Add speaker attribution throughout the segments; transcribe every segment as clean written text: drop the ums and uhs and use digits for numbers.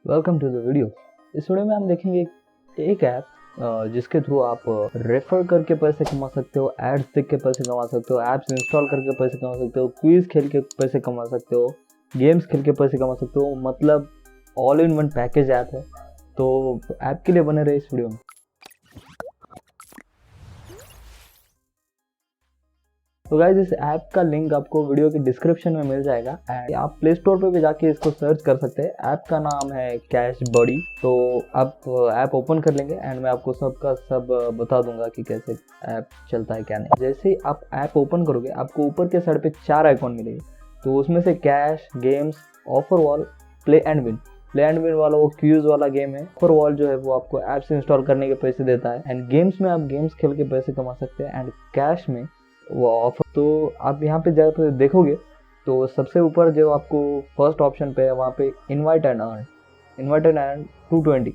Speaker 1: Welcome to the video. इस video में हम देखेंगे एक ऐप जिसके थ्रू आप रेफर करके पैसे कमा सकते हो, एड्स देख के पैसे कमा सकते हो, ऐप्स इंस्टॉल करके पैसे कमा सकते हो, क्विज खेल के पैसे कमा सकते हो, गेम्स खेल के पैसे कमा सकते हो। मतलब all in one package app है। तो ऐप के लिए बने रहे इस वीडियो में। तो गाइस, इस ऐप का लिंक आपको वीडियो के डिस्क्रिप्शन में मिल जाएगा एंड आप प्ले स्टोर पे भी जाके इसको सर्च कर सकते हैं। ऐप का नाम है कैश बॉडी। तो आप ऐप ओपन कर लेंगे एंड मैं आपको सबका सब बता दूंगा कि कैसे ऐप चलता है क्या नहीं। जैसे ही आप ऐप ओपन करोगे आपको ऊपर के साइड पे 4 आइकॉन मिलेंगे। तो उसमें से cash, games, offer wall, play and win. Play and win वाला वो क्यूज वाला गेम है। ऑफर वॉल जो है वो आपको ऐप्स इंस्टॉल करने के पैसे देता है एंड गेम्स में आप गेम्स खेल के पैसे कमा सकते हैं एंड कैश में वो ऑफर। तो आप यहाँ पे जाकर देखोगे तो सबसे ऊपर जो आपको फर्स्ट ऑप्शन पे है वहाँ पे इनवाइट एंड अर्न 220।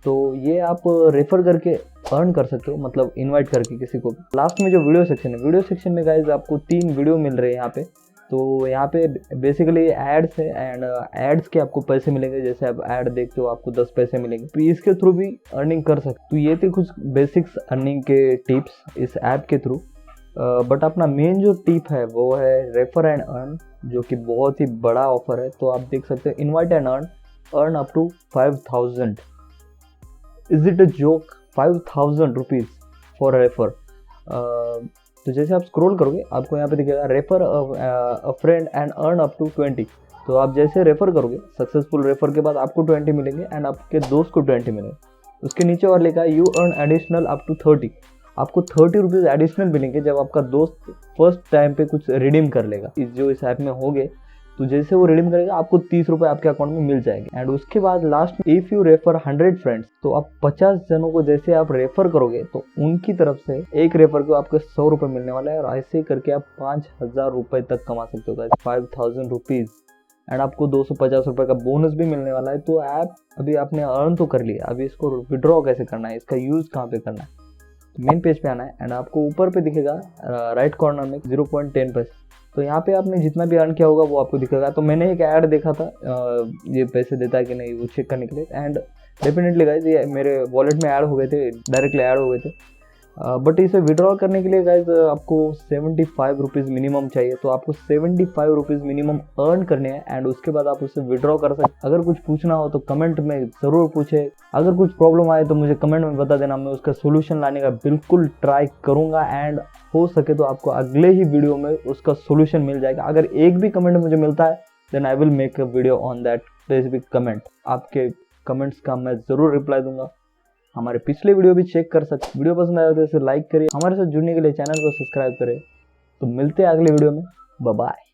Speaker 1: तो ये आप रेफर करके अर्न कर सकते हो, मतलब इनवाइट करके किसी को। लास्ट में जो वीडियो सेक्शन है, वीडियो सेक्शन में गाइज आपको 3 वीडियो मिल रहे हैं यहाँ पे। तो यहाँ पे बेसिकली एड्स है एंड एड्स के आपको पैसे मिलेंगे। जैसे आप ऐड देखते हो आपको 10 पैसे मिलेंगे, तो इसके थ्रू भी अर्निंग कर सकते। तो ये थे कुछ बेसिक्स अर्निंग के टिप्स इस ऐप के थ्रू। बट अपना मेन जो टिप है वो है रेफर एंड अर्न, जो कि बहुत ही बड़ा ऑफर है। तो आप देख सकते हैं invite and earn up to 5000। Is it a joke? 5000 rupees for refer. तो जैसे आप स्क्रॉल करोगे आपको यहाँ पे दिखेगा refer a friend and earn up to 20। तो आप जैसे रेफर करोगे, सक्सेसफुल रेफर के बाद आपको 20 मिलेंगे एंड आपके दोस्त को 20 मिलेंगे। उसके नीचे और लिखा है you earn additional up to 30। आपको 30 रुपीज़ एडिशनल मिलेंगे जब आपका दोस्त फर्स्ट टाइम पे कुछ रिडीम कर लेगा। इस ऐप में होंगे तो जैसे वो रिडीम करेगा आपको 30 रुपये आपके अकाउंट में मिल जाएंगे। एंड उसके बाद लास्ट में इफ़ यू रेफर 100 फ्रेंड्स, तो आप 50 जनों को जैसे आप रेफर करोगे तो उनकी तरफ से एक रेफर को आपको 100 रुपये मिलने वाला है और ऐसे करके आप 5000 रुपये तक कमा सकते हो। 5000 रुपीज़ एंड आपको 250 रुपये का बोनस भी मिलने वाला है। तो ऐप अभी आपने अर्न तो कर लिया, अभी इसको विड्रॉ कैसे करना है, इसका यूज़ कहाँ पे करना है। मेन पेज पे आना है एंड आपको ऊपर पे दिखेगा राइट कॉर्नर में 0.10 पैसे। तो यहाँ पे आपने जितना भी अर्न किया होगा वो आपको दिखेगा। तो मैंने एक ऐड देखा था ये पैसे देता है कि नहीं वो चेक करने के लिए एंड डेफिनेटली गाइज ये मेरे वॉलेट में ऐड हो गए थे, डायरेक्टली ऐड हो गए थे। बट इसे विड्रॉ करने के लिए गाइज आपको 75 रुपीज़ मिनिमम चाहिए। तो आपको 75 रुपीज़ मिनिमम अर्न करने हैं एंड उसके बाद आप उसे विड्रॉ कर सकते। अगर कुछ पूछना हो तो कमेंट में ज़रूर पूछे। अगर कुछ प्रॉब्लम आए तो मुझे कमेंट में बता देना, मैं उसका सोल्यूशन लाने का बिल्कुल ट्राई करूँगा एंड हो सके तो आपको अगले ही वीडियो में उसका सोल्यूशन मिल जाएगा। अगर एक भी कमेंट मुझे मिलता है then I will make a video on that specific comment. आपके कमेंट्स का मैं ज़रूर रिप्लाई दूंगा। हमारे पिछले वीडियो भी चेक कर सकते। वीडियो पसंद आया तो इसे लाइक करिए, हमारे साथ जुड़ने के लिए चैनल को सब्सक्राइब करें। तो मिलते हैं अगले वीडियो में। Bye bye.